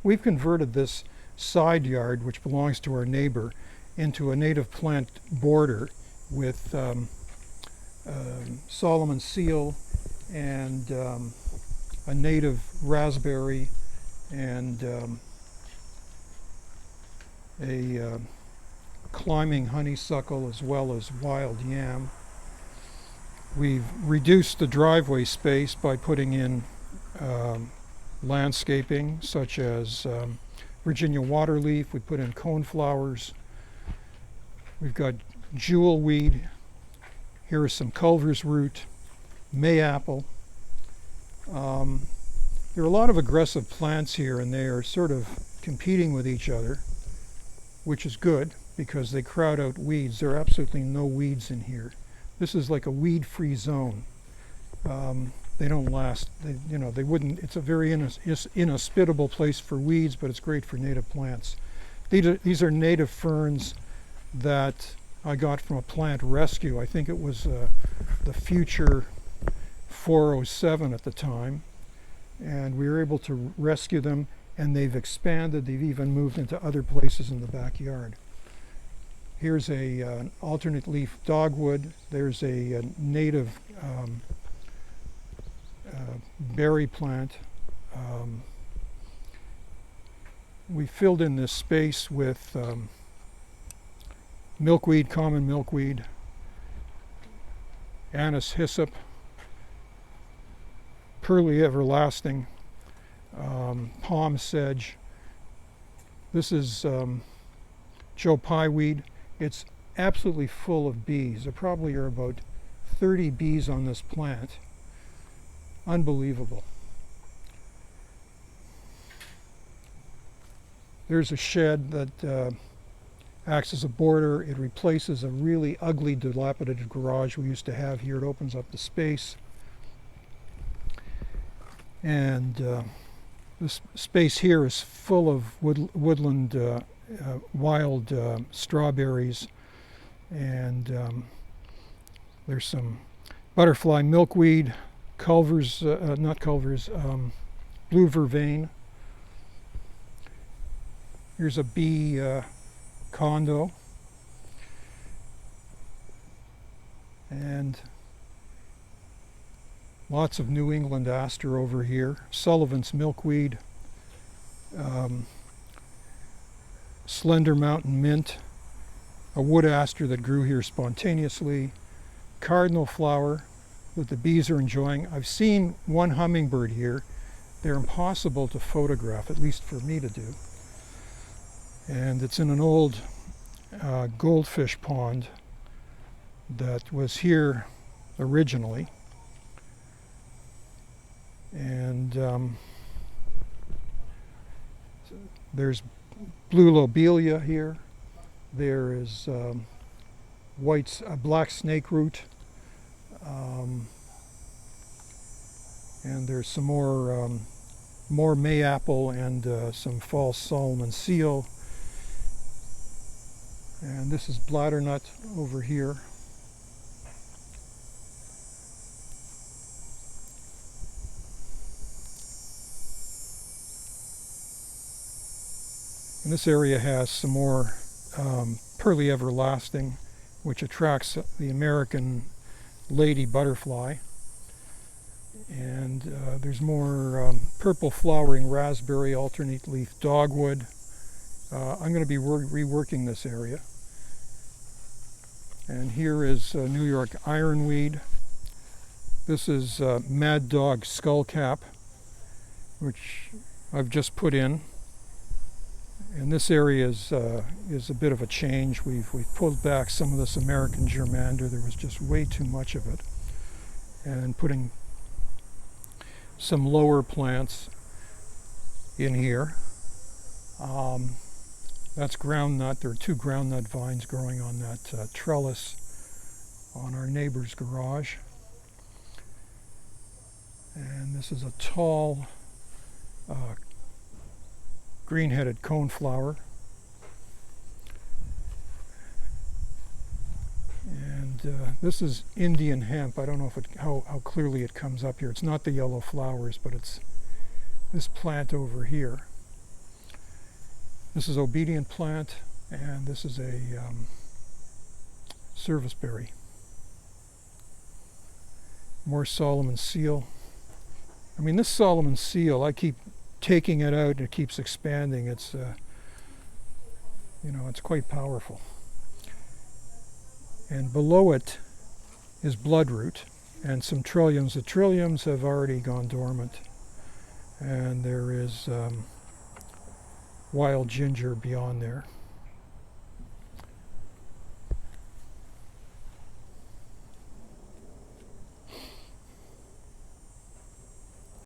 We've converted this side yard, which belongs to our neighbor, into a native plant border with Solomon seal and a native raspberry and a climbing honeysuckle as well as wild yam. We've reduced the driveway space by putting in landscaping such as Virginia waterleaf. We put in coneflowers. We've got jewel weed. Here is some Culver's root, mayapple. There are a lot of aggressive plants here, and they are sort of competing with each other, which is good because they crowd out weeds. There are absolutely no weeds in here. This is like a weed-free zone. They don't last. They wouldn't. It's a very inhospitable place for weeds, but it's great for native plants. These are native ferns that I got from a plant rescue. I think it was the Future 407 at the time, and we were able to rescue them, and they've expanded. They've even moved into other places in the backyard. Here's an alternate leaf dogwood. There's a native berry plant. We filled in this space with milkweed, common milkweed, anise hyssop, pearly everlasting, palm sedge. This is Joe Pye weed. It's absolutely full of bees. There probably are about 30 bees on this plant. Unbelievable. There's a shed that acts as a border. It replaces a really ugly, dilapidated garage we used to have here. It opens up the space. And this space here is full of woodland wild strawberries, and there's some butterfly milkweed, Culver's, not Culver's, blue vervain. Here's a bee condo, and lots of New England aster over here, Sullivan's milkweed, slender mountain mint, a wood aster that grew here spontaneously, cardinal flower that the bees are enjoying. I've seen one hummingbird here. They're impossible to photograph, at least for me to do. And it's in an old goldfish pond that was here originally. And there's blue lobelia here. There is black snake root, and there's some more mayapple and some false Solomon seal. And this is bladdernut over here. And this area has some more pearly everlasting, which attracts the American lady butterfly. And there's more purple flowering raspberry, alternate leaf dogwood. I'm going to be reworking this area. And here is New York ironweed. This is Mad Dog skullcap, which I've just put in. And this area is a bit of a change. We've pulled back some of this American germander. There was just way too much of it. And putting some lower plants in here. That's groundnut. There are 2 groundnut vines growing on that trellis on our neighbor's garage. And this is a tall green-headed coneflower. And this is Indian hemp. I don't know if how clearly it comes up here. It's not the yellow flowers, but it's this plant over here. This is obedient plant, and this is a serviceberry. More Solomon seal. I mean, this Solomon seal, I keep taking it out and it keeps expanding. It's, it's quite powerful. And below it is bloodroot and some trilliums. The trilliums have already gone dormant. And there is wild ginger beyond there.